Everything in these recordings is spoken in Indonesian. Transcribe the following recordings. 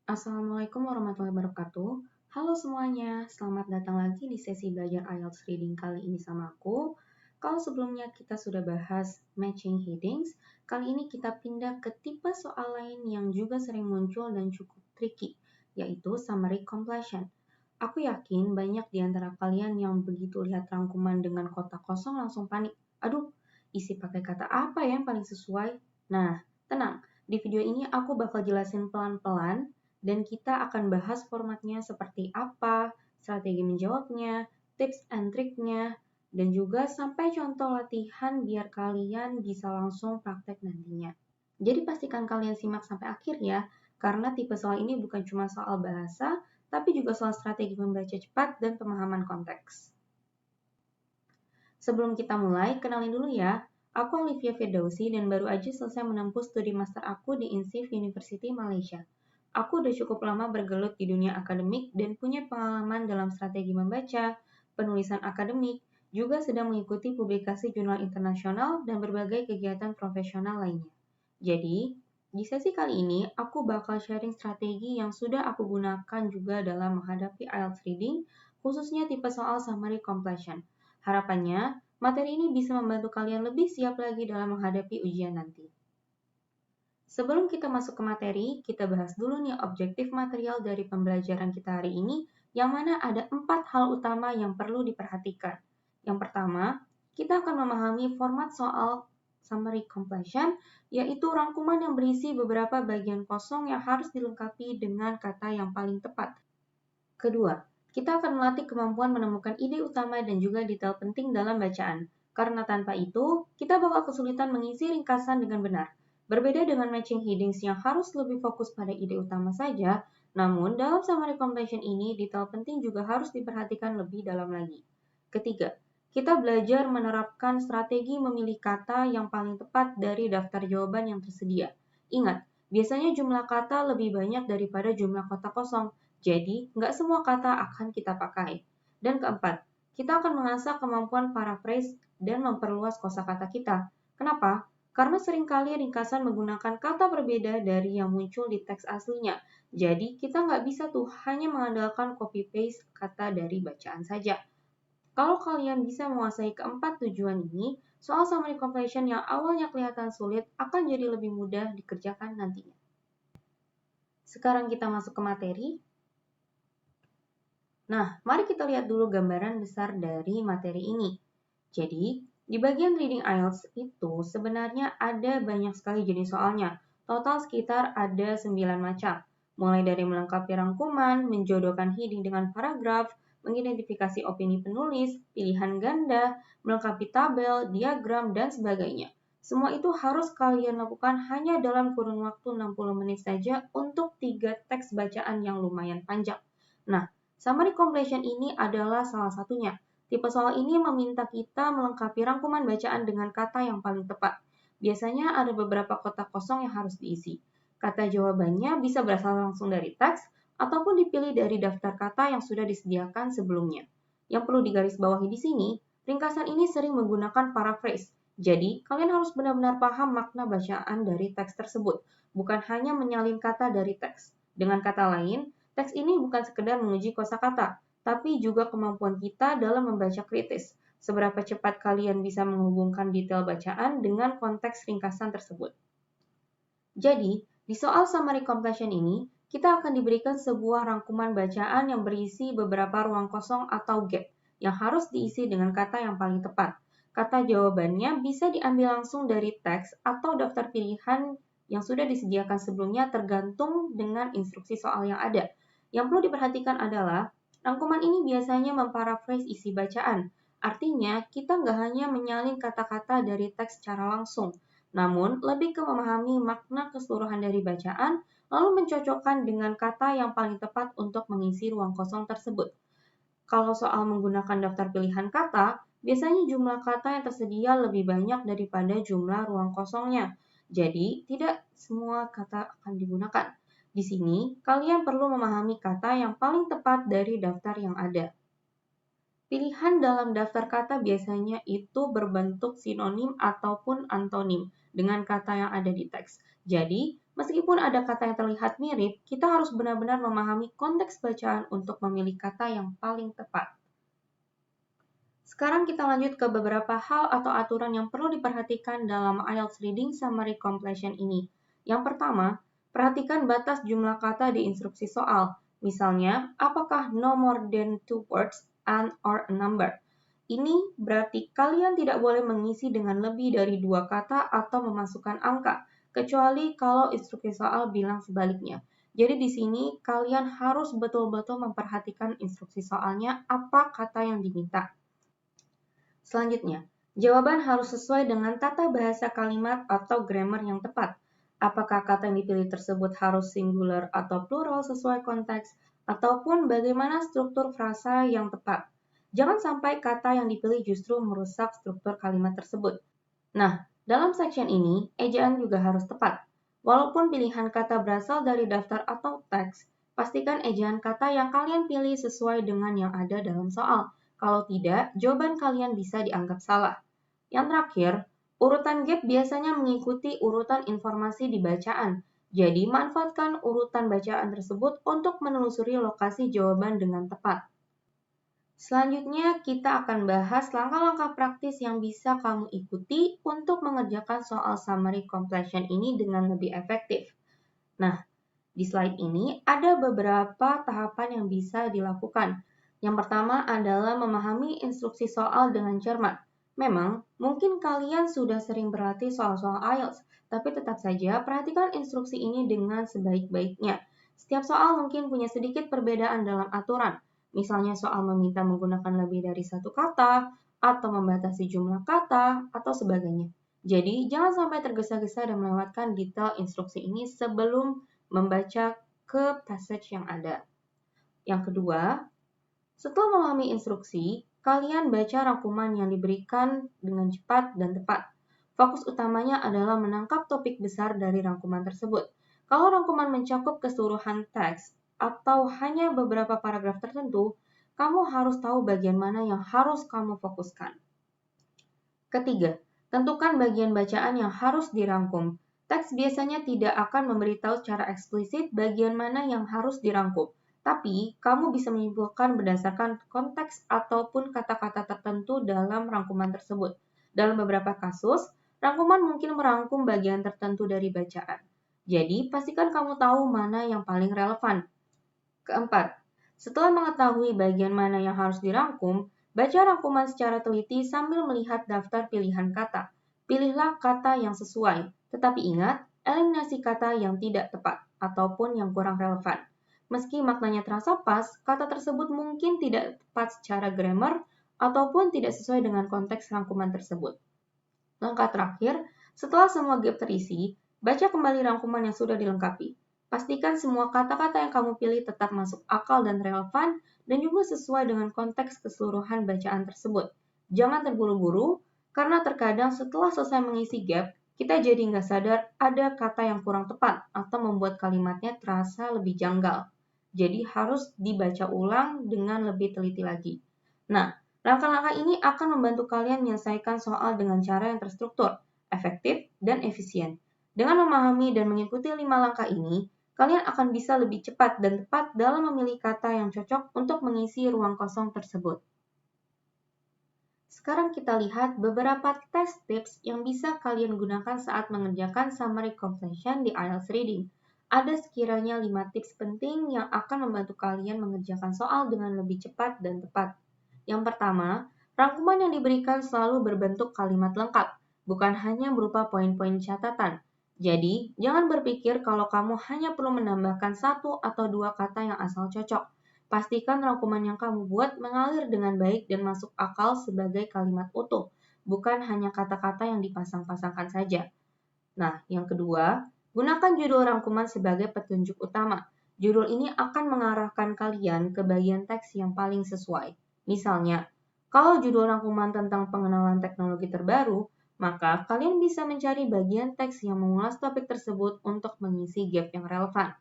Assalamualaikum warahmatullahi wabarakatuh. Halo semuanya, selamat datang lagi di sesi belajar IELTS Reading kali ini sama aku. Kalau sebelumnya kita sudah bahas matching headings, kali ini kita pindah ke tipe soal lain yang juga sering muncul dan cukup tricky, yaitu summary completion. Aku yakin banyak di antara kalian yang begitu lihat rangkuman dengan kotak kosong langsung panik. Aduh, isi pakai kata apa ya yang paling sesuai? Nah, tenang, di video ini aku bakal jelasin pelan-pelan dan kita akan bahas formatnya seperti apa, strategi menjawabnya, tips and triknya, dan juga sampai contoh latihan biar kalian bisa langsung praktek nantinya. Jadi pastikan kalian simak sampai akhir ya, karena tipe soal ini bukan cuma soal bahasa, tapi juga soal strategi membaca cepat dan pemahaman konteks. Sebelum kita mulai, kenalin dulu ya. Aku Olivia Firdausi dan baru aja selesai menempuh studi master aku di INSIF University Malaysia. Aku udah cukup lama bergelut di dunia akademik dan punya pengalaman dalam strategi membaca, penulisan akademik, juga sedang mengikuti publikasi jurnal internasional dan berbagai kegiatan profesional lainnya. Jadi, di sesi kali ini aku bakal sharing strategi yang sudah aku gunakan juga dalam menghadapi IELTS reading, khususnya tipe soal summary completion. Harapannya, materi ini bisa membantu kalian lebih siap lagi dalam menghadapi ujian nanti. Sebelum kita masuk ke materi, kita bahas dulu nih objektif material dari pembelajaran kita hari ini, yang mana ada 4 hal utama yang perlu diperhatikan. Yang pertama, kita akan memahami format soal summary completion, yaitu rangkuman yang berisi beberapa bagian kosong yang harus dilengkapi dengan kata yang paling tepat. Kedua, kita akan melatih kemampuan menemukan ide utama dan juga detail penting dalam bacaan. Karena tanpa itu, kita bakal kesulitan mengisi ringkasan dengan benar. Berbeda dengan matching headings yang harus lebih fokus pada ide utama saja, namun dalam summary completion ini detail penting juga harus diperhatikan lebih dalam lagi. Ketiga, kita belajar menerapkan strategi memilih kata yang paling tepat dari daftar jawaban yang tersedia. Ingat, biasanya jumlah kata lebih banyak daripada jumlah kotak kosong, jadi nggak semua kata akan kita pakai. Dan keempat, kita akan mengasah kemampuan paraphrase dan memperluas kosakata kita. Kenapa? Karena seringkali ringkasan menggunakan kata berbeda dari yang muncul di teks aslinya. Jadi, kita nggak bisa tuh hanya mengandalkan copy-paste kata dari bacaan saja. Kalau kalian bisa menguasai keempat tujuan ini, soal summary completion yang awalnya kelihatan sulit akan jadi lebih mudah dikerjakan nantinya. Sekarang kita masuk ke materi. Nah, mari kita lihat dulu gambaran besar dari materi ini. Jadi, di bagian reading IELTS itu sebenarnya ada banyak sekali jenis soalnya. Total sekitar ada 9 macam. Mulai dari melengkapi rangkuman, menjodohkan heading dengan paragraf, mengidentifikasi opini penulis, pilihan ganda, melengkapi tabel, diagram, dan sebagainya. Semua itu harus kalian lakukan hanya dalam kurun waktu 60 menit saja untuk 3 teks bacaan yang lumayan panjang. Nah, summary completion ini adalah salah satunya. Tipe soal ini meminta kita melengkapi rangkuman bacaan dengan kata yang paling tepat. Biasanya ada beberapa kotak kosong yang harus diisi. Kata jawabannya bisa berasal langsung dari teks ataupun dipilih dari daftar kata yang sudah disediakan sebelumnya. Yang perlu digarisbawahi di sini, ringkasan ini sering menggunakan paraphrase. Jadi, kalian harus benar-benar paham makna bacaan dari teks tersebut, bukan hanya menyalin kata dari teks. Dengan kata lain, teks ini bukan sekedar menguji kosakata, tapi juga kemampuan kita dalam membaca kritis. Seberapa cepat kalian bisa menghubungkan detail bacaan dengan konteks ringkasan tersebut. Jadi, di soal summary completion ini, kita akan diberikan sebuah rangkuman bacaan yang berisi beberapa ruang kosong atau gap yang harus diisi dengan kata yang paling tepat. Kata jawabannya bisa diambil langsung dari teks atau daftar pilihan yang sudah disediakan sebelumnya tergantung dengan instruksi soal yang ada. Yang perlu diperhatikan adalah rangkuman ini biasanya memparaphrase isi bacaan. Artinya, kita nggak hanya menyalin kata-kata dari teks secara langsung, namun lebih ke memahami makna keseluruhan dari bacaan, lalu mencocokkan dengan kata yang paling tepat untuk mengisi ruang kosong tersebut. Kalau soal menggunakan daftar pilihan kata, biasanya jumlah kata yang tersedia lebih banyak daripada jumlah ruang kosongnya. Jadi, tidak semua kata akan digunakan. Di sini, kalian perlu memahami kata yang paling tepat dari daftar yang ada. Pilihan dalam daftar kata biasanya itu berbentuk sinonim ataupun antonim dengan kata yang ada di teks. Jadi, Meskipun ada kata yang terlihat mirip, kita harus benar-benar memahami konteks bacaan untuk memilih kata yang paling tepat. Sekarang kita lanjut ke beberapa hal atau aturan yang perlu diperhatikan dalam IELTS Reading Summary Completion ini. Yang pertama, perhatikan batas jumlah kata di instruksi soal. Misalnya, apakah no more than 2 words and or a number? Ini berarti kalian tidak boleh mengisi dengan lebih dari 2 kata atau memasukkan angka, kecuali kalau instruksi soal bilang sebaliknya. Jadi di sini kalian harus betul-betul memperhatikan instruksi soalnya apa kata yang diminta. Selanjutnya, jawaban harus sesuai dengan tata bahasa kalimat atau grammar yang tepat. Apakah kata yang dipilih tersebut harus singular atau plural sesuai konteks, ataupun bagaimana struktur frasa yang tepat. Jangan sampai kata yang dipilih justru merusak struktur kalimat tersebut. Nah, dalam section ini, ejaan juga harus tepat. Walaupun pilihan kata berasal dari daftar atau teks, pastikan ejaan kata yang kalian pilih sesuai dengan yang ada dalam soal. Kalau tidak, jawaban kalian bisa dianggap salah. Yang terakhir, urutan gap biasanya mengikuti urutan informasi di bacaan. Jadi, manfaatkan urutan bacaan tersebut untuk menelusuri lokasi jawaban dengan tepat. Selanjutnya, kita akan bahas langkah-langkah praktis yang bisa kamu ikuti untuk mengerjakan soal summary completion ini dengan lebih efektif. Nah, di slide ini ada beberapa tahapan yang bisa dilakukan. Yang pertama adalah memahami instruksi soal dengan cermat. Memang, mungkin kalian sudah sering berlatih soal-soal IELTS, tapi tetap saja perhatikan instruksi ini dengan sebaik-baiknya. Setiap soal mungkin punya sedikit perbedaan dalam aturan. Misalnya soal meminta menggunakan lebih dari satu kata, atau membatasi jumlah kata, atau sebagainya. Jadi, jangan sampai tergesa-gesa dan melewatkan detail instruksi ini sebelum membaca ke passage yang ada. Yang kedua, setelah memahami instruksi, kalian baca rangkuman yang diberikan dengan cepat dan tepat. Fokus utamanya adalah menangkap topik besar dari rangkuman tersebut. Kalau rangkuman mencakup keseluruhan teks atau hanya beberapa paragraf tertentu, kamu harus tahu bagian mana yang harus kamu fokuskan. Ketiga, tentukan bagian bacaan yang harus dirangkum. Teks biasanya tidak akan memberitahu secara eksplisit bagian mana yang harus dirangkum. Tapi, kamu bisa menyimpulkan berdasarkan konteks ataupun kata-kata tertentu dalam rangkuman tersebut. Dalam beberapa kasus, rangkuman mungkin merangkum bagian tertentu dari bacaan. Jadi, pastikan kamu tahu mana yang paling relevan. Keempat, setelah mengetahui bagian mana yang harus dirangkum, baca rangkuman secara teliti sambil melihat daftar pilihan kata. Pilihlah kata yang sesuai, tetapi ingat, eliminasi kata yang tidak tepat ataupun yang kurang relevan. Meski maknanya terasa pas, kata tersebut mungkin tidak tepat secara grammar ataupun tidak sesuai dengan konteks rangkuman tersebut. Langkah terakhir, setelah semua gap terisi, baca kembali rangkuman yang sudah dilengkapi. Pastikan semua kata-kata yang kamu pilih tetap masuk akal dan relevan dan juga sesuai dengan konteks keseluruhan bacaan tersebut. Jangan terburu-buru, karena terkadang setelah selesai mengisi gap, kita jadi nggak sadar ada kata yang kurang tepat atau membuat kalimatnya terasa lebih janggal. Jadi harus dibaca ulang dengan lebih teliti lagi. Nah, langkah-langkah ini akan membantu kalian menyelesaikan soal dengan cara yang terstruktur, efektif, dan efisien. Dengan memahami dan mengikuti 5 langkah ini, kalian akan bisa lebih cepat dan tepat dalam memilih kata yang cocok untuk mengisi ruang kosong tersebut. Sekarang kita lihat beberapa test tips yang bisa kalian gunakan saat mengerjakan summary completion di IELTS Reading. Ada sekiranya 5 tips penting yang akan membantu kalian mengerjakan soal dengan lebih cepat dan tepat. Yang pertama, rangkuman yang diberikan selalu berbentuk kalimat lengkap, bukan hanya berupa poin-poin catatan. Jadi, jangan berpikir kalau kamu hanya perlu menambahkan 1 atau 2 kata yang asal cocok. Pastikan rangkuman yang kamu buat mengalir dengan baik dan masuk akal sebagai kalimat utuh, bukan hanya kata-kata yang dipasang-pasangkan saja. Nah, yang kedua, gunakan judul rangkuman sebagai petunjuk utama. Judul ini akan mengarahkan kalian ke bagian teks yang paling sesuai. Misalnya, kalau judul rangkuman tentang pengenalan teknologi terbaru, maka kalian bisa mencari bagian teks yang mengulas topik tersebut untuk mengisi gap yang relevan.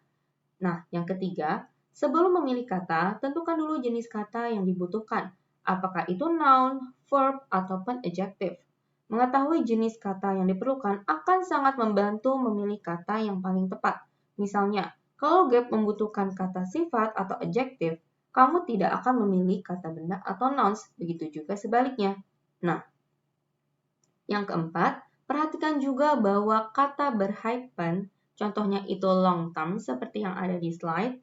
Nah, yang ketiga, sebelum memilih kata, tentukan dulu jenis kata yang dibutuhkan. Apakah itu noun, verb, ataupun adjective. Mengetahui jenis kata yang diperlukan akan sangat membantu memilih kata yang paling tepat. Misalnya, kalau Gap membutuhkan kata sifat atau adjektif, kamu tidak akan memilih kata benda atau nouns, begitu juga sebaliknya. Nah, yang keempat, perhatikan juga bahwa kata berhyphen, contohnya itu long term seperti yang ada di slide,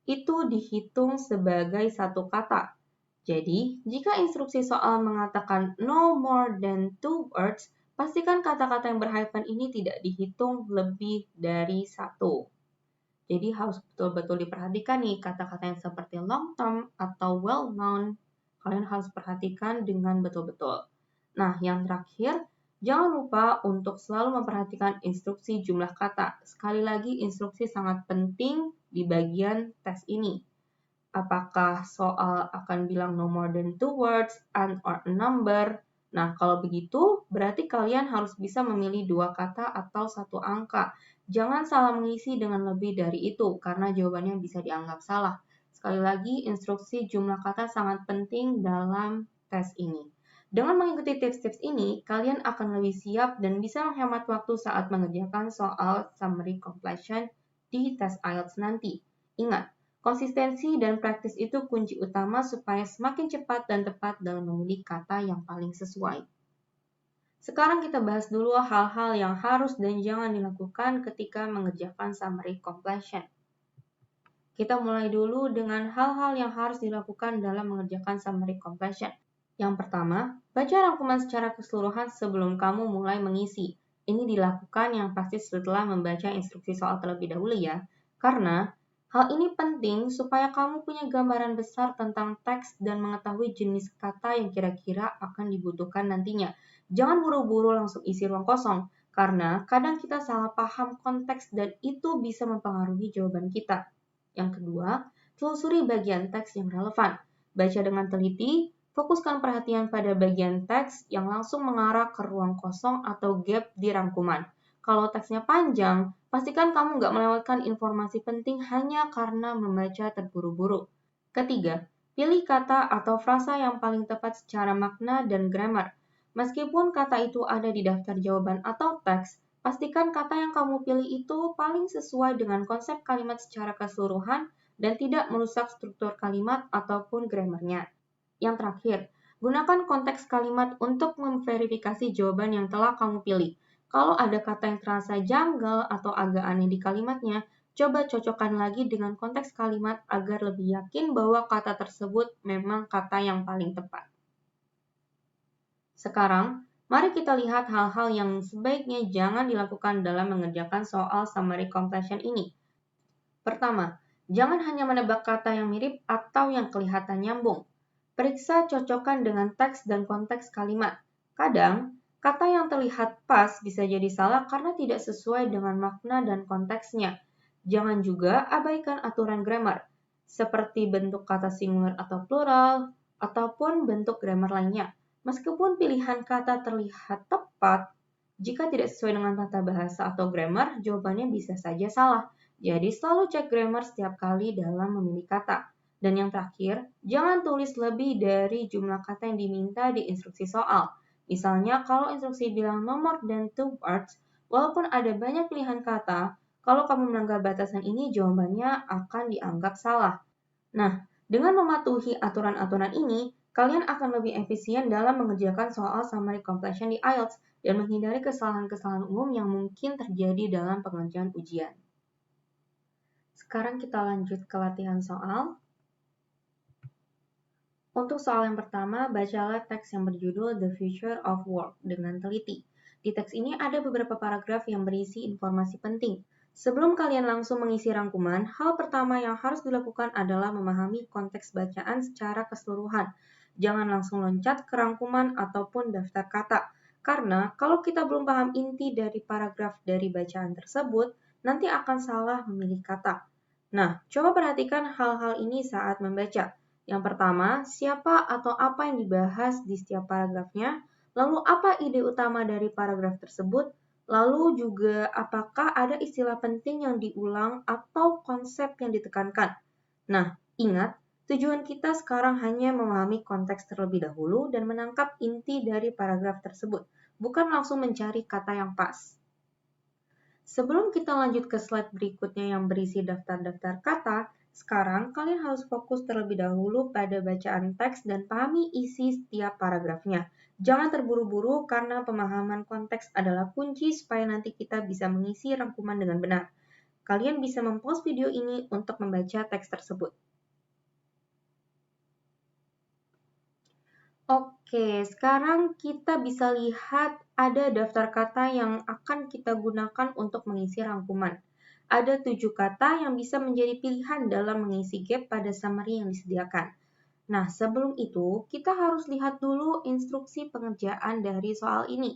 itu dihitung sebagai satu kata. Jadi, jika instruksi soal mengatakan no more than 2 words, pastikan kata-kata yang berhyphen ini tidak dihitung lebih dari satu. Jadi harus betul-betul diperhatikan nih kata-kata yang seperti long term atau well known. Kalian harus perhatikan dengan betul-betul. Nah, yang terakhir, jangan lupa untuk selalu memperhatikan instruksi jumlah kata. Sekali lagi, instruksi sangat penting di bagian tes ini. Apakah soal akan bilang no more than 2 words and or a number? Nah, kalau begitu, berarti kalian harus bisa memilih 2 kata atau 1 angka. Jangan salah mengisi dengan lebih dari itu, karena jawabannya bisa dianggap salah. Sekali lagi, instruksi jumlah kata sangat penting dalam tes ini. Dengan mengikuti tips-tips ini, kalian akan lebih siap dan bisa menghemat waktu saat mengerjakan soal summary completion di tes IELTS nanti. Ingat, konsistensi dan praktis itu kunci utama supaya semakin cepat dan tepat dalam memilih kata yang paling sesuai. Sekarang kita bahas dulu hal-hal yang harus dan jangan dilakukan ketika mengerjakan summary completion. Kita mulai dulu dengan hal-hal yang harus dilakukan dalam mengerjakan summary completion. Yang pertama, baca rangkuman secara keseluruhan sebelum kamu mulai mengisi. Ini dilakukan yang pasti setelah membaca instruksi soal terlebih dahulu ya, karena hal ini penting supaya kamu punya gambaran besar tentang teks dan mengetahui jenis kata yang kira-kira akan dibutuhkan nantinya. Jangan buru-buru langsung isi ruang kosong, karena kadang kita salah paham konteks dan itu bisa mempengaruhi jawaban kita. Yang kedua, telusuri bagian teks yang relevan. Baca dengan teliti, fokuskan perhatian pada bagian teks yang langsung mengarah ke ruang kosong atau gap di rangkuman. Kalau teksnya panjang, pastikan kamu nggak melewatkan informasi penting hanya karena membaca terburu-buru. Ketiga, pilih kata atau frasa yang paling tepat secara makna dan grammar. Meskipun kata itu ada di daftar jawaban atau teks, pastikan kata yang kamu pilih itu paling sesuai dengan konsep kalimat secara keseluruhan dan tidak merusak struktur kalimat ataupun grammarnya. Yang terakhir, gunakan konteks kalimat untuk memverifikasi jawaban yang telah kamu pilih. Kalau ada kata yang terasa janggal atau agak aneh di kalimatnya, coba cocokkan lagi dengan konteks kalimat agar lebih yakin bahwa kata tersebut memang kata yang paling tepat. Sekarang, mari kita lihat hal-hal yang sebaiknya jangan dilakukan dalam mengerjakan soal summary completion ini. Pertama, jangan hanya menebak kata yang mirip atau yang kelihatan nyambung. Periksa cocokkan dengan teks dan konteks kalimat. Kadang, kata yang terlihat pas bisa jadi salah karena tidak sesuai dengan makna dan konteksnya. Jangan juga abaikan aturan grammar, seperti bentuk kata singular atau plural, ataupun bentuk grammar lainnya. Meskipun pilihan kata terlihat tepat, jika tidak sesuai dengan tata bahasa atau grammar, jawabannya bisa saja salah. Jadi selalu cek grammar setiap kali dalam memilih kata. Dan yang terakhir, jangan tulis lebih dari jumlah kata yang diminta di instruksi soal. Misalnya, kalau instruksi bilang no more than 2 words, walaupun ada banyak pilihan kata, kalau kamu melanggar batasan ini, jawabannya akan dianggap salah. Nah, dengan mematuhi aturan-aturan ini, kalian akan lebih efisien dalam mengerjakan soal summary completion di IELTS dan menghindari kesalahan-kesalahan umum yang mungkin terjadi dalam pengerjaan ujian. Sekarang kita lanjut ke latihan soal. Untuk soal yang pertama, bacalah teks yang berjudul The Future of Work dengan teliti. Di teks ini ada beberapa paragraf yang berisi informasi penting. Sebelum kalian langsung mengisi rangkuman, hal pertama yang harus dilakukan adalah memahami konteks bacaan secara keseluruhan. Jangan langsung loncat ke rangkuman ataupun daftar kata, karena kalau kita belum paham inti dari paragraf dari bacaan tersebut, nanti akan salah memilih kata. Nah, coba perhatikan hal-hal ini saat membaca. Yang pertama, siapa atau apa yang dibahas di setiap paragrafnya, lalu apa ide utama dari paragraf tersebut, lalu juga apakah ada istilah penting yang diulang atau konsep yang ditekankan. Nah, ingat, tujuan kita sekarang hanya memahami konteks terlebih dahulu dan menangkap inti dari paragraf tersebut, bukan langsung mencari kata yang pas. Sebelum kita lanjut ke slide berikutnya yang berisi daftar-daftar kata, sekarang kalian harus fokus terlebih dahulu pada bacaan teks dan pahami isi setiap paragrafnya. Jangan terburu-buru karena pemahaman konteks adalah kunci supaya nanti kita bisa mengisi rangkuman dengan benar. Kalian bisa mempause video ini untuk membaca teks tersebut. Oke, sekarang kita bisa lihat ada daftar kata yang akan kita gunakan untuk mengisi rangkuman. Ada 7 kata yang bisa menjadi pilihan dalam mengisi gap pada summary yang disediakan. Nah, sebelum itu, kita harus lihat dulu instruksi pengerjaan dari soal ini.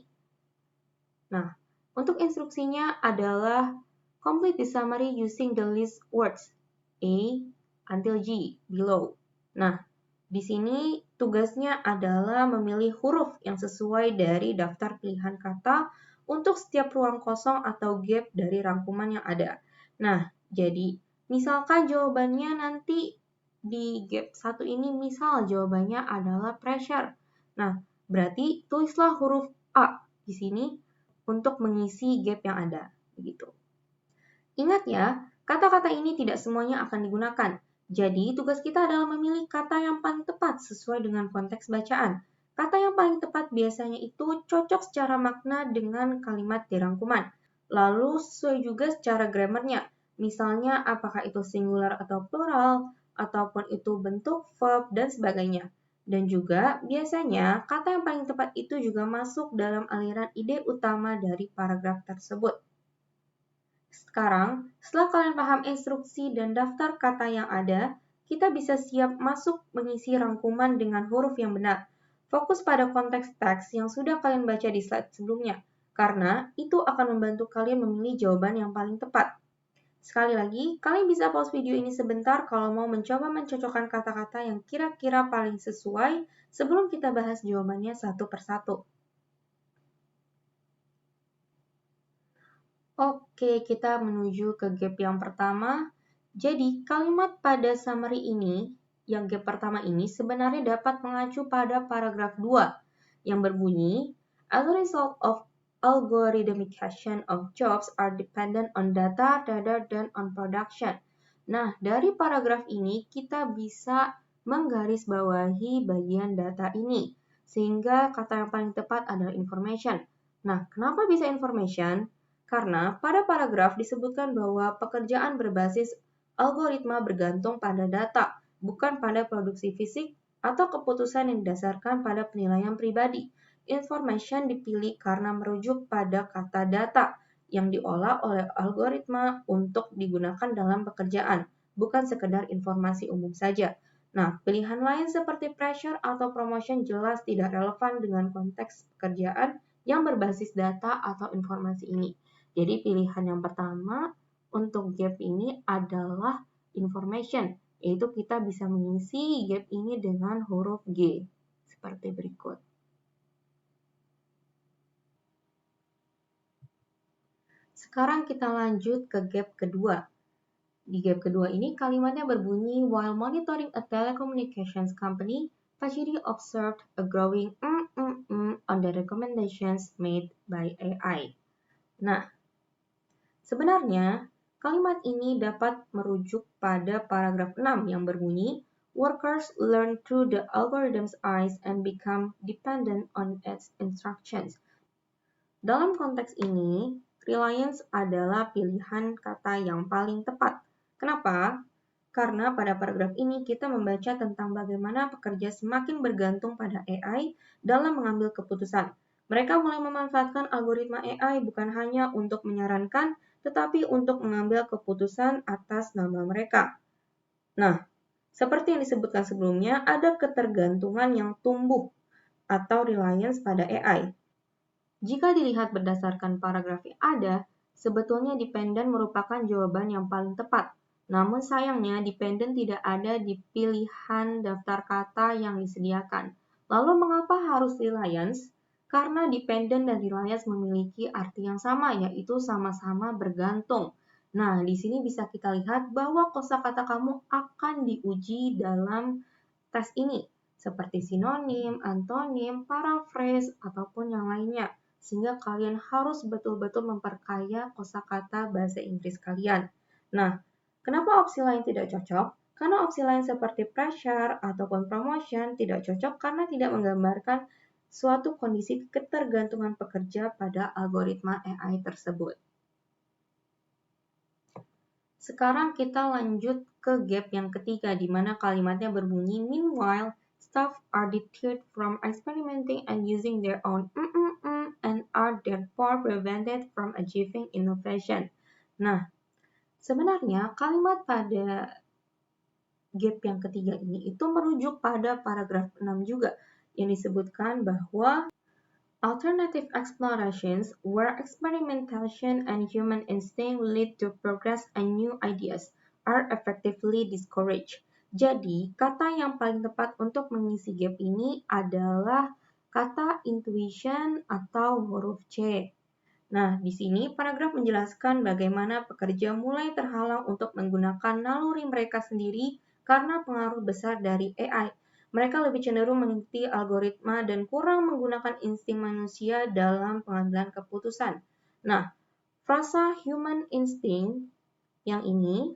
Nah, untuk instruksinya adalah complete the summary using the list words A until G below. Nah, di sini tugasnya adalah memilih huruf yang sesuai dari daftar pilihan kata untuk setiap ruang kosong atau gap dari rangkuman yang ada. Nah, jadi misalkan jawabannya nanti di gap 1 ini misal jawabannya adalah pressure. Nah, berarti tulislah huruf A di sini untuk mengisi gap yang ada. Begitu. Ingat ya, kata-kata ini tidak semuanya akan digunakan. Jadi, tugas kita adalah memilih kata yang paling tepat sesuai dengan konteks bacaan. Kata yang paling tepat biasanya itu cocok secara makna dengan kalimat di rangkuman. Lalu, sesuai juga secara grammarnya. Misalnya, apakah itu singular atau plural, ataupun itu bentuk verb, dan sebagainya. Dan juga, biasanya, kata yang paling tepat itu juga masuk dalam aliran ide utama dari paragraf tersebut. Sekarang, setelah kalian paham instruksi dan daftar kata yang ada, kita bisa siap masuk mengisi rangkuman dengan huruf yang benar. Fokus pada konteks teks yang sudah kalian baca di slide sebelumnya, karena itu akan membantu kalian memilih jawaban yang paling tepat. Sekali lagi, kalian bisa pause video ini sebentar kalau mau mencoba mencocokkan kata-kata yang kira-kira paling sesuai sebelum kita bahas jawabannya satu persatu. Oke, kita menuju ke gap yang pertama. Jadi, kalimat pada summary ini, yang gap pertama ini sebenarnya dapat mengacu pada paragraf 2 yang berbunyi, as a result of algorithmication of jobs are dependent on data rather than on production. Nah, dari paragraf ini kita bisa menggarisbawahi bagian data ini, sehingga kata yang paling tepat adalah information. Nah, kenapa bisa information? Karena pada paragraf disebutkan bahwa pekerjaan berbasis algoritma bergantung pada data, bukan pada produksi fisik atau keputusan yang didasarkan pada penilaian pribadi. Information dipilih karena merujuk pada kata data yang diolah oleh algoritma untuk digunakan dalam pekerjaan, bukan sekedar informasi umum saja. Nah, pilihan lain seperti pressure atau promotion jelas tidak relevan dengan konteks pekerjaan yang berbasis data atau informasi ini. Jadi pilihan yang pertama untuk gap ini adalah information, yaitu kita bisa mengisi gap ini dengan huruf G, seperti berikut. Sekarang kita lanjut ke gap kedua. Di gap kedua ini kalimatnya berbunyi, while monitoring a telecommunications company, Pachidi observed a growing on the recommendations made by AI. Nah, sebenarnya, kalimat ini dapat merujuk pada paragraf 6 yang berbunyi, workers learn through the algorithm's eyes and become dependent on its instructions. Dalam konteks ini, reliance adalah pilihan kata yang paling tepat. Kenapa? Karena pada paragraf ini kita membaca tentang bagaimana pekerja semakin bergantung pada AI dalam mengambil keputusan. Mereka mulai memanfaatkan algoritma AI bukan hanya untuk menyarankan, tetapi untuk mengambil keputusan atas nama mereka. Nah, seperti yang disebutkan sebelumnya, ada ketergantungan yang tumbuh atau reliance pada AI. Jika dilihat berdasarkan paragraf yang ada, sebetulnya dependent merupakan jawaban yang paling tepat. Namun sayangnya, dependent tidak ada di pilihan daftar kata yang disediakan. Lalu mengapa harus reliance? Karena dependent dan reliance memiliki arti yang sama, yaitu sama-sama bergantung. Nah, di sini bisa kita lihat bahwa kosakata kamu akan diuji dalam tes ini, seperti sinonim, antonim, paraphrase, ataupun yang lainnya. sehingga kalian harus betul-betul memperkaya kosakata bahasa Inggris kalian. Nah, kenapa opsi lain tidak cocok? Karena opsi lain seperti pressure ataupun promotion tidak cocok karena tidak menggambarkan suatu kondisi ketergantungan pekerja pada algoritma AI tersebut. Sekarang kita lanjut ke gap yang ketiga, di mana kalimatnya berbunyi, meanwhile, staff are deterred from experimenting and using their own and are therefore prevented from achieving innovation. Nah, sebenarnya kalimat pada gap yang ketiga ini itu merujuk pada paragraf 6 juga, yang disebutkan bahwa alternative explorations where experimentation and human instinct lead to progress and new ideas are effectively discouraged. Jadi, kata yang paling tepat untuk mengisi gap ini adalah kata intuition atau huruf C. Nah, di sini paragraf menjelaskan bagaimana pekerja mulai terhalang untuk menggunakan naluri mereka sendiri karena pengaruh besar dari AI. Mereka lebih cenderung mengikuti algoritma dan kurang menggunakan insting manusia dalam pengambilan keputusan. Nah, frasa human instinct yang ini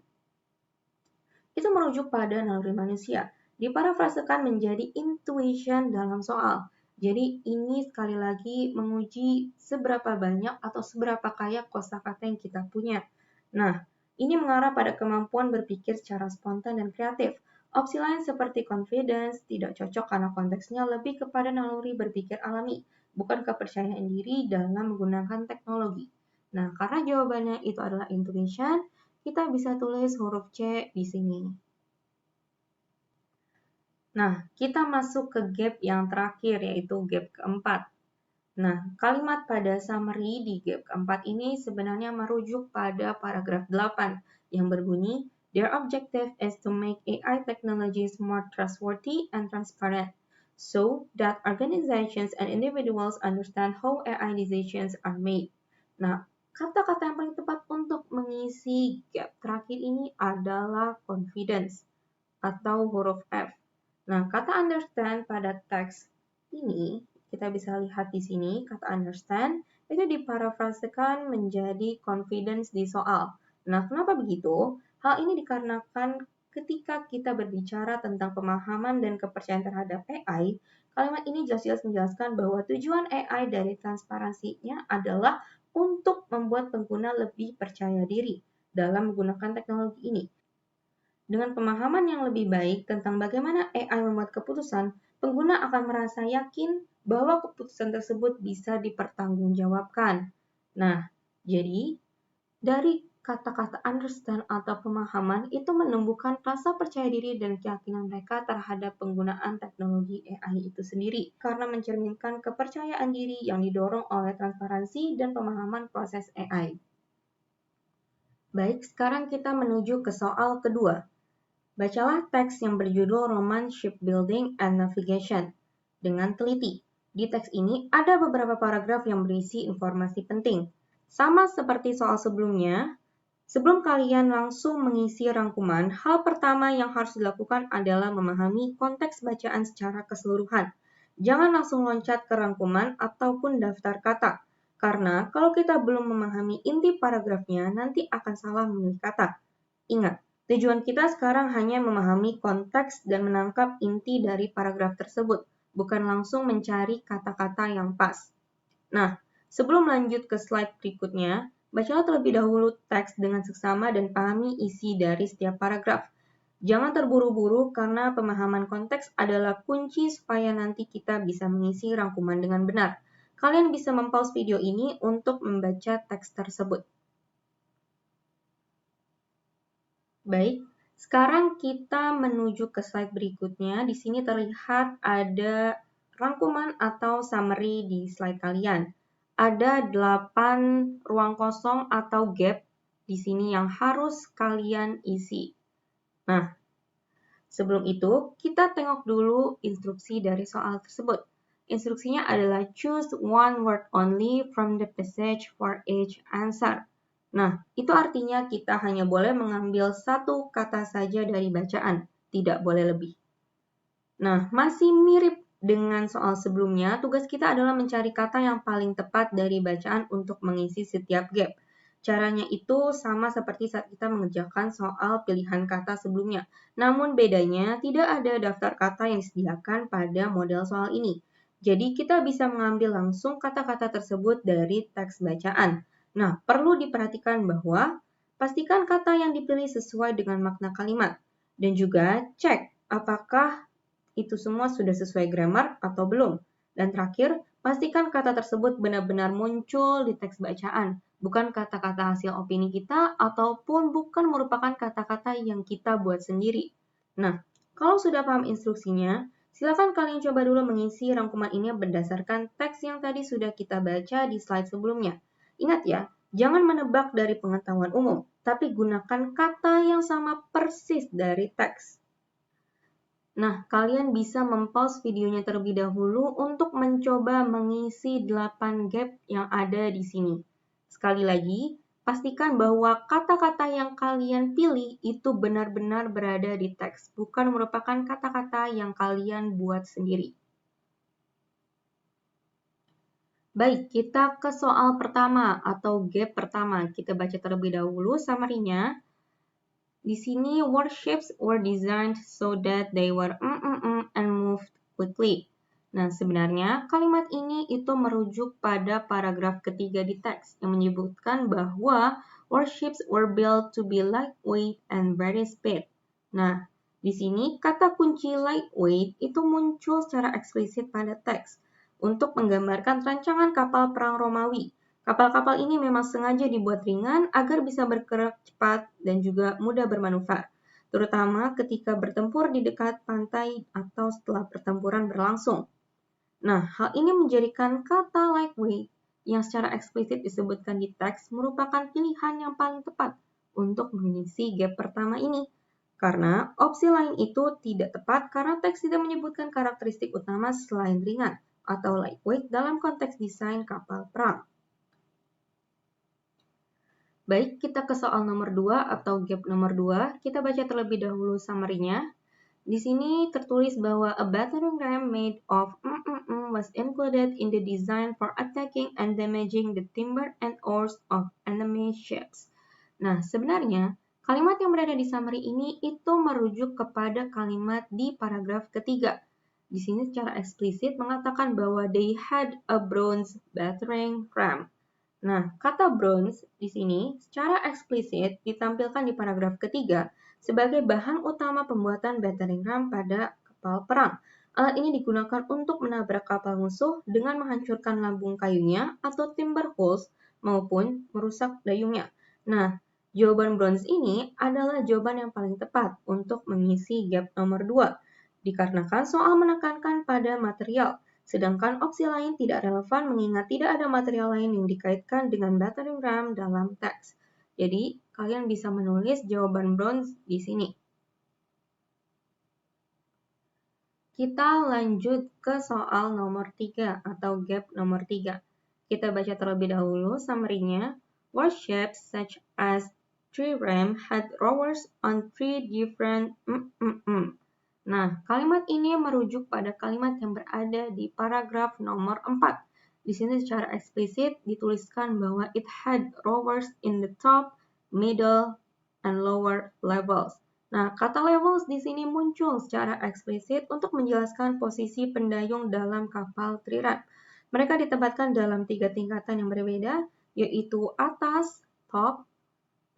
itu merujuk pada naluri manusia. Diparafrasekan menjadi intuition dalam soal. Jadi ini sekali lagi menguji seberapa banyak atau seberapa kaya kosakata yang kita punya. Nah, ini mengarah pada kemampuan berpikir secara spontan dan kreatif. Opsi lain seperti confidence tidak cocok karena konteksnya lebih kepada naluri berpikir alami, bukan kepercayaan diri dalam menggunakan teknologi. Nah, karena jawabannya itu adalah intuition, kita bisa tulis huruf C di sini. Nah, kita masuk ke gap yang terakhir, yaitu gap keempat. Nah, kalimat pada summary di gap keempat ini sebenarnya merujuk pada paragraf 8 yang berbunyi, their objective is to make AI technologies more trustworthy and transparent, so that organizations and individuals understand how AI decisions are made. Nah, kata-kata yang paling tepat untuk mengisi gap terakhir ini adalah confidence atau huruf F. Nah, kata understand pada teks ini, kita bisa lihat di sini, kata understand itu diparafrasekan menjadi confidence di soal. Nah, kenapa begitu? Hal ini dikarenakan ketika kita berbicara tentang pemahaman dan kepercayaan terhadap AI, kalimat ini jelas-jelas menjelaskan bahwa tujuan AI dari transparansinya adalah untuk membuat pengguna lebih percaya diri dalam menggunakan teknologi ini. Dengan pemahaman yang lebih baik tentang bagaimana AI membuat keputusan, pengguna akan merasa yakin bahwa keputusan tersebut bisa dipertanggungjawabkan. Nah, jadi dari kata-kata understand atau pemahaman itu menumbuhkan rasa percaya diri dan keyakinan mereka terhadap penggunaan teknologi AI itu sendiri karena mencerminkan kepercayaan diri yang didorong oleh transparansi dan pemahaman proses AI. Baik, sekarang kita menuju ke soal kedua. Bacalah teks yang berjudul Roman Shipbuilding and Navigation dengan teliti. Di teks ini ada beberapa paragraf yang berisi informasi penting. Sama seperti soal sebelumnya, sebelum kalian langsung mengisi rangkuman, hal pertama yang harus dilakukan adalah memahami konteks bacaan secara keseluruhan. Jangan langsung loncat ke rangkuman ataupun daftar kata, karena kalau kita belum memahami inti paragrafnya, nanti akan salah memilih kata. Ingat, tujuan kita sekarang hanya memahami konteks dan menangkap inti dari paragraf tersebut, bukan langsung mencari kata-kata yang pas. Nah, sebelum lanjut ke slide berikutnya, bacalah terlebih dahulu teks dengan seksama dan pahami isi dari setiap paragraf. Jangan terburu-buru karena pemahaman konteks adalah kunci supaya nanti kita bisa mengisi rangkuman dengan benar. Kalian bisa mempause video ini untuk membaca teks tersebut. Baik, sekarang kita menuju ke slide berikutnya. Di sini terlihat ada rangkuman atau summary di slide kalian. Ada 8 ruang kosong atau gap di sini yang harus kalian isi. Nah, sebelum itu kita tengok dulu instruksi dari soal tersebut. Instruksinya adalah choose one word only from the passage for each answer. Nah, itu artinya kita hanya boleh mengambil satu kata saja dari bacaan, tidak boleh lebih. Nah, masih mirip dengan soal sebelumnya, tugas kita adalah mencari kata yang paling tepat dari bacaan untuk mengisi setiap gap. Caranya itu sama seperti saat kita mengerjakan soal pilihan kata sebelumnya. Namun bedanya, tidak ada daftar kata yang disediakan pada model soal ini. Jadi kita bisa mengambil langsung kata-kata tersebut dari teks bacaan. Nah, perlu diperhatikan bahwa pastikan kata yang dipilih sesuai dengan makna kalimat. Dan juga cek apakah itu semua sudah sesuai grammar atau belum. Dan terakhir, pastikan kata tersebut benar-benar muncul di teks bacaan, bukan kata-kata hasil opini kita ataupun bukan merupakan kata-kata yang kita buat sendiri. Nah, kalau sudah paham instruksinya, silakan kalian coba dulu mengisi rangkuman ini berdasarkan teks yang tadi sudah kita baca di slide sebelumnya. Ingat ya, jangan menebak dari pengetahuan umum, tapi gunakan kata yang sama persis dari teks. Nah, kalian bisa mempause videonya terlebih dahulu untuk mencoba mengisi 8 gap yang ada di sini. Sekali lagi, pastikan bahwa kata-kata yang kalian pilih itu benar-benar berada di teks, bukan merupakan kata-kata yang kalian buat sendiri. Baik, kita ke soal pertama atau gap pertama. Kita baca terlebih dahulu summary-nya. Di sini, warships were designed so that they were and moved quickly. Nah, sebenarnya kalimat ini itu merujuk pada paragraf ketiga di teks yang menyebutkan bahwa warships were built to be lightweight and very speed. Nah, di sini kata kunci lightweight itu muncul secara eksplisit pada teks untuk menggambarkan rancangan kapal perang Romawi. Kapal-kapal ini memang sengaja dibuat ringan agar bisa bergerak cepat dan juga mudah bermanufar, terutama ketika bertempur di dekat pantai atau setelah pertempuran berlangsung. Nah, hal ini menjadikan kata lightweight yang secara eksplisit disebutkan di teks merupakan pilihan yang paling tepat untuk mengisi gap pertama ini. Karena opsi lain itu tidak tepat karena teks tidak menyebutkan karakteristik utama selain ringan atau lightweight dalam konteks desain kapal perang. Baik, kita ke soal nomor 2 atau gap nomor 2. Kita baca terlebih dahulu summary-nya. Di sini tertulis bahwa a battering ram made of was included in the design for attacking and damaging the timber and oars of enemy ships. Nah, sebenarnya kalimat yang berada di summary ini itu merujuk kepada kalimat di paragraf ketiga. Di sini secara eksplisit mengatakan bahwa they had a bronze battering ram. Nah, kata bronze di sini secara eksplisit ditampilkan di paragraf ketiga sebagai bahan utama pembuatan battering ram pada kapal perang. Alat ini digunakan untuk menabrak kapal musuh dengan menghancurkan lambung kayunya atau timber hulls maupun merusak dayungnya. Nah, jawaban bronze ini adalah jawaban yang paling tepat untuk mengisi gap nomor 2, dikarenakan soal menekankan pada material. Sedangkan opsi lain tidak relevan mengingat tidak ada material lain yang dikaitkan dengan battering ram dalam teks. Jadi, kalian bisa menulis jawaban bronze di sini. Kita lanjut ke soal nomor 3 atau gap nomor 3. Kita baca terlebih dahulu summary-nya. Warships such as trireme had rowers on 3 different Nah, kalimat ini merujuk pada kalimat yang berada di paragraf nomor 4. Di sini secara eksplisit dituliskan bahwa it had rowers in the top, middle, and lower levels. Nah, kata levels di sini muncul secara eksplisit untuk menjelaskan posisi pendayung dalam kapal trireme. Mereka ditempatkan dalam 3 tingkatan yang berbeda, yaitu atas, top,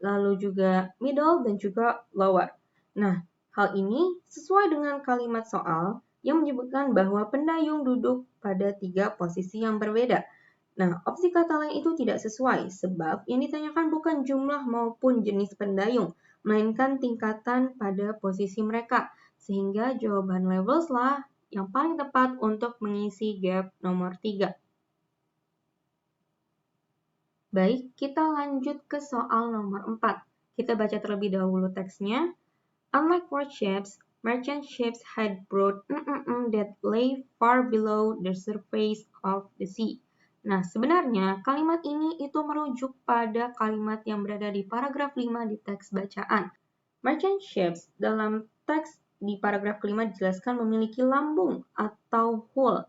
lalu juga middle, dan juga lower. Nah, hal ini sesuai dengan kalimat soal yang menyebutkan bahwa pendayung duduk pada 3 posisi yang berbeda. Nah, opsi kata lain itu tidak sesuai sebab yang ditanyakan bukan jumlah maupun jenis pendayung, melainkan tingkatan pada posisi mereka. Sehingga jawaban levels lah yang paling tepat untuk mengisi gap nomor 3. Baik, kita lanjut ke soal nomor 4. Kita baca terlebih dahulu teksnya. Unlike warships, merchant ships had broad that lay far below the surface of the sea. Nah, sebenarnya kalimat ini itu merujuk pada kalimat yang berada di paragraf 5 di teks bacaan. Merchant ships dalam teks di paragraf kelima dijelaskan memiliki lambung atau hull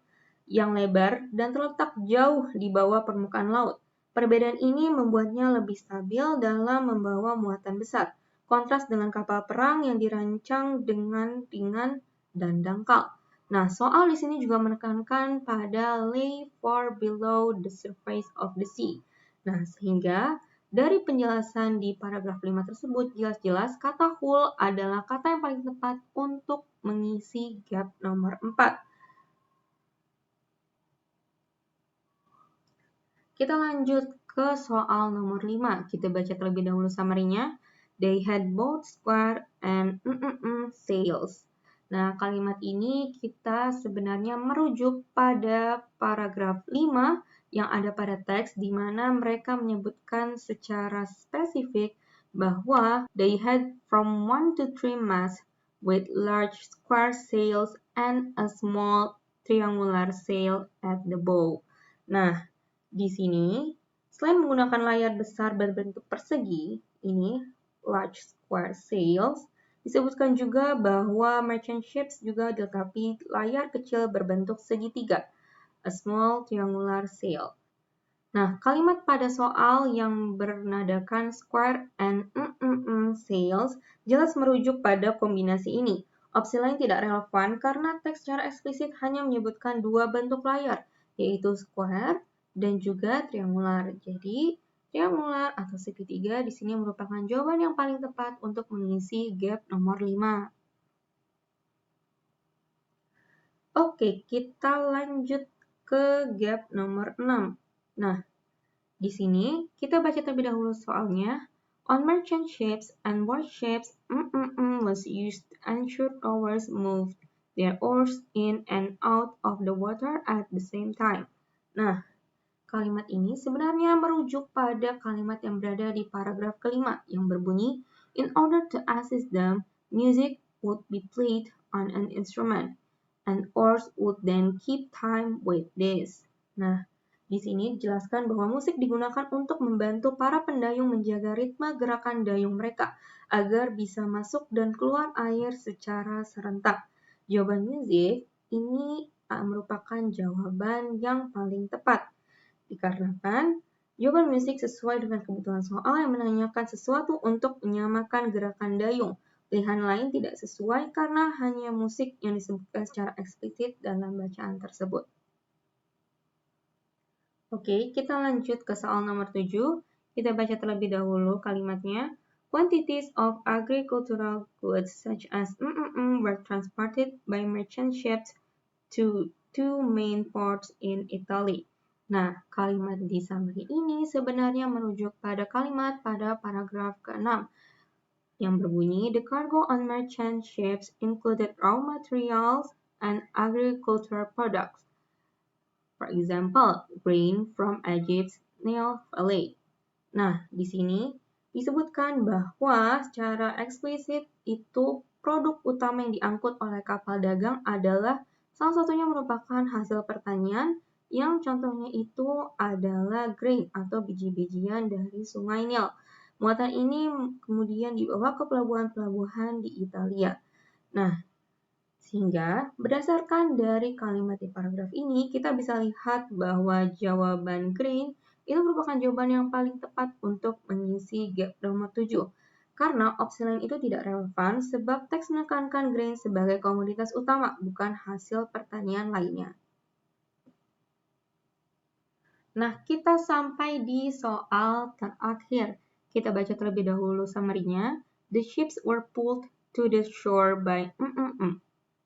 yang lebar dan terletak jauh di bawah permukaan laut. Perbedaan ini membuatnya lebih stabil dalam membawa muatan besar, kontras dengan kapal perang yang dirancang dengan ringan dan dangkal. Nah, soal di sini juga menekankan pada lay far below the surface of the sea. Nah, sehingga dari penjelasan di paragraf 5 tersebut, jelas-jelas kata hull adalah kata yang paling tepat untuk mengisi gap nomor 4. Kita lanjut ke soal nomor 5. Kita baca terlebih dahulu summary-nya. They had both square and sails. Nah, kalimat ini kita sebenarnya merujuk pada paragraf 5 yang ada pada teks di mana mereka menyebutkan secara spesifik bahwa they had from 1 to 3 masts with large square sails and a small triangular sail at the bow. Nah, di sini selain menggunakan layar besar berbentuk persegi, ini large square sails, disebutkan juga bahwa merchant ships juga dilengkapi layar kecil berbentuk segitiga, a small triangular sail. Nah, kalimat pada soal yang bernadakan square and sails jelas merujuk pada kombinasi ini. Opsi lain tidak relevan karena teks secara eksplisit hanya menyebutkan dua bentuk layar, yaitu square dan juga triangular. Jadi, triangular atau segitiga di sini merupakan jawaban yang paling tepat untuk mengisi gap nomor 5. Oke, kita lanjut ke gap nomor 6. Nah, di sini kita baca terlebih dahulu soalnya. On merchant ships and warships, was used to ensure rowers moved their oars in and out of the water at the same time. Nah, kalimat ini sebenarnya merujuk pada kalimat yang berada di paragraf kelima yang berbunyi, in order to assist them, music would be played on an instrument, and oars would then keep time with this. Nah, di sini dijelaskan bahwa musik digunakan untuk membantu para pendayung menjaga ritme gerakan dayung mereka agar bisa masuk dan keluar air secara serentak. Jawaban musik ini merupakan jawaban yang paling tepat. Dikarenakan jawaban musik sesuai dengan kebutuhan soal yang menanyakan sesuatu untuk menyamakan gerakan dayung. Pilihan lain tidak sesuai karena hanya musik yang disebutkan secara eksplisit dalam bacaan tersebut. Oke, kita lanjut ke soal nomor 7. Kita baca terlebih dahulu kalimatnya. Quantities of agricultural goods such as were transported by merchant ships to two main ports in Italy. Nah, kalimat di summary ini sebenarnya merujuk pada kalimat pada paragraf ke-6 yang berbunyi, the cargo on merchant ships included raw materials and agricultural products. For example, grain from Egypt's Nile Valley. Nah, di sini disebutkan bahwa secara eksplisit itu produk utama yang diangkut oleh kapal dagang adalah salah satunya merupakan hasil pertanian yang contohnya itu adalah grain atau biji-bijian dari sungai Nil. Muatan ini kemudian dibawa ke pelabuhan-pelabuhan di Italia. Nah, sehingga berdasarkan dari kalimat di paragraf ini, kita bisa lihat bahwa jawaban grain itu merupakan jawaban yang paling tepat untuk mengisi gap nomor 7. Karena opsi lain itu tidak relevan sebab teks menekankan grain sebagai komoditas utama, bukan hasil pertanian lainnya. Nah, kita sampai di soal terakhir. Kita baca terlebih dahulu summary-nya. The ships were pulled to the shore by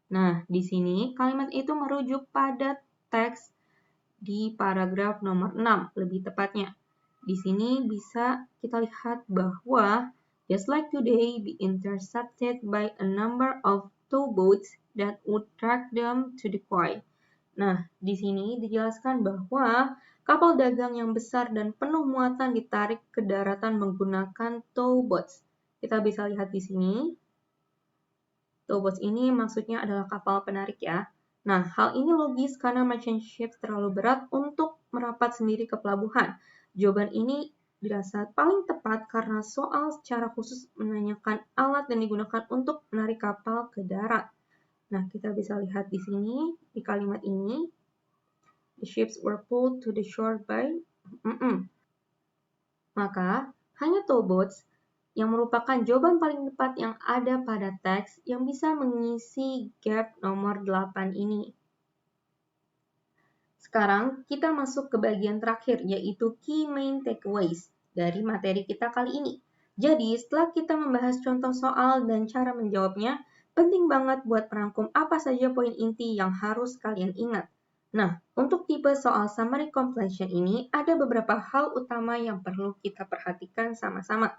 Nah, di sini kalimat itu merujuk pada teks di paragraf nomor 6, lebih tepatnya. Di sini bisa kita lihat bahwa just like today be intercepted by a number of towboats that would drag them to the quay. Nah, di sini dijelaskan bahwa kapal dagang yang besar dan penuh muatan ditarik ke daratan menggunakan towboats. Kita bisa lihat di sini. Towboats ini maksudnya adalah kapal penarik ya. Nah, hal ini logis karena merchant ships terlalu berat untuk merapat sendiri ke pelabuhan. Jawaban ini dirasa paling tepat karena soal secara khusus menanyakan alat dan digunakan untuk menarik kapal ke darat. Nah, kita bisa lihat di sini, di kalimat ini, the ships were pulled to the shore by... Maka, hanya towboats yang merupakan jawaban paling tepat yang ada pada teks yang bisa mengisi gap nomor 8 ini. Sekarang kita masuk ke bagian terakhir, yaitu key main takeaways dari materi kita kali ini. Jadi, setelah kita membahas contoh soal dan cara menjawabnya, penting banget buat merangkum apa saja poin inti yang harus kalian ingat. Nah, untuk tipe soal summary completion ini, ada beberapa hal utama yang perlu kita perhatikan sama-sama.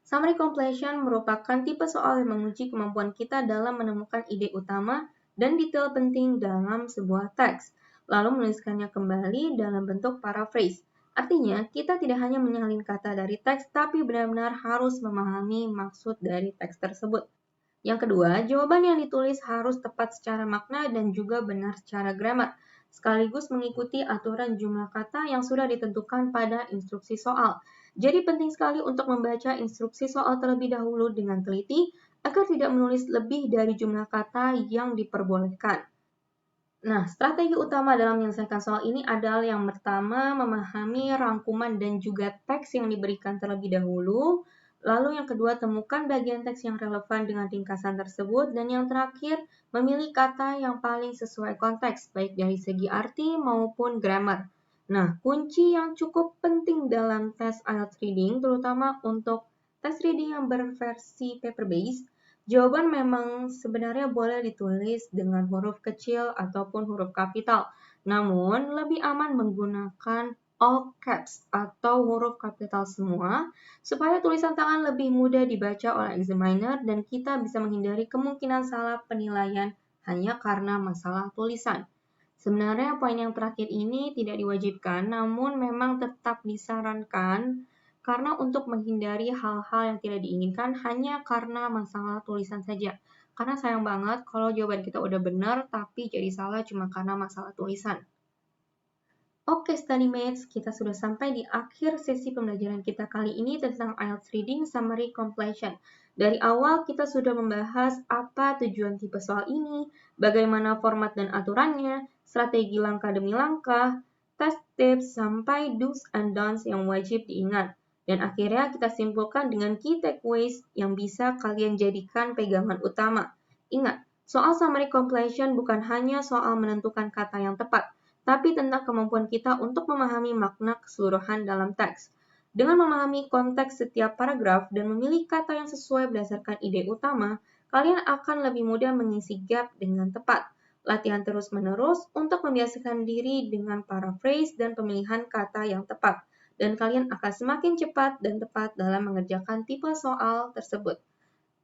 Summary completion merupakan tipe soal yang menguji kemampuan kita dalam menemukan ide utama dan detail penting dalam sebuah teks, lalu menuliskannya kembali dalam bentuk paraphrase. Artinya, kita tidak hanya menyalin kata dari teks, tapi benar-benar harus memahami maksud dari teks tersebut. Yang kedua, jawaban yang ditulis harus tepat secara makna dan juga benar secara grammar, sekaligus mengikuti aturan jumlah kata yang sudah ditentukan pada instruksi soal. Jadi penting sekali untuk membaca instruksi soal terlebih dahulu dengan teliti agar tidak menulis lebih dari jumlah kata yang diperbolehkan. Nah, strategi utama dalam menyelesaikan soal ini adalah yang pertama, memahami rangkuman dan juga teks yang diberikan terlebih dahulu. Lalu yang kedua, temukan bagian teks yang relevan dengan ringkasan tersebut. Dan yang terakhir, memilih kata yang paling sesuai konteks, baik dari segi arti maupun grammar. Nah, kunci yang cukup penting dalam tes IELTS reading, terutama untuk tes reading yang berversi paper-based, jawaban memang sebenarnya boleh ditulis dengan huruf kecil ataupun huruf kapital, namun lebih aman menggunakan all caps atau huruf kapital semua supaya tulisan tangan lebih mudah dibaca oleh examiner dan kita bisa menghindari kemungkinan salah penilaian hanya karena masalah tulisan. Sebenarnya poin yang terakhir ini tidak diwajibkan, namun memang tetap disarankan karena untuk menghindari hal-hal yang tidak diinginkan hanya karena masalah tulisan saja. Karena sayang banget kalau jawaban kita udah benar tapi jadi salah cuma karena masalah tulisan. Oke, study mates, kita sudah sampai di akhir sesi pembelajaran kita kali ini tentang IELTS Reading Summary Completion. Dari awal kita sudah membahas apa tujuan tipe soal ini, bagaimana format dan aturannya, strategi langkah demi langkah, test tips, sampai do's and don'ts yang wajib diingat. Dan akhirnya kita simpulkan dengan key takeaways yang bisa kalian jadikan pegangan utama. Ingat, soal summary completion bukan hanya soal menentukan kata yang tepat, tapi tentang kemampuan kita untuk memahami makna keseluruhan dalam teks. Dengan memahami konteks setiap paragraf dan memilih kata yang sesuai berdasarkan ide utama, kalian akan lebih mudah mengisi gap dengan tepat. Latihan terus-menerus untuk membiasakan diri dengan paraphrase dan pemilihan kata yang tepat, dan kalian akan semakin cepat dan tepat dalam mengerjakan tipe soal tersebut.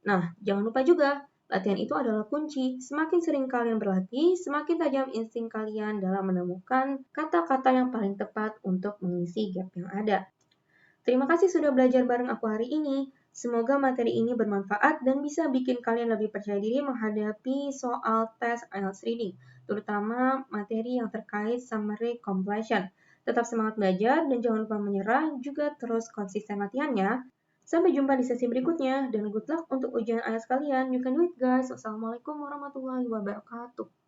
Nah, jangan lupa juga, latihan itu adalah kunci. Semakin sering kalian berlatih, semakin tajam insting kalian dalam menemukan kata-kata yang paling tepat untuk mengisi gap yang ada. Terima kasih sudah belajar bareng aku hari ini. Semoga materi ini bermanfaat dan bisa bikin kalian lebih percaya diri menghadapi soal tes IELTS Reading, terutama materi yang terkait summary completion. Tetap semangat belajar dan jangan lupa menyerah, juga terus konsisten latihannya. Sampai jumpa di sesi berikutnya dan good luck untuk ujian IELTS kalian. You can do it guys. Wassalamualaikum warahmatullahi wabarakatuh.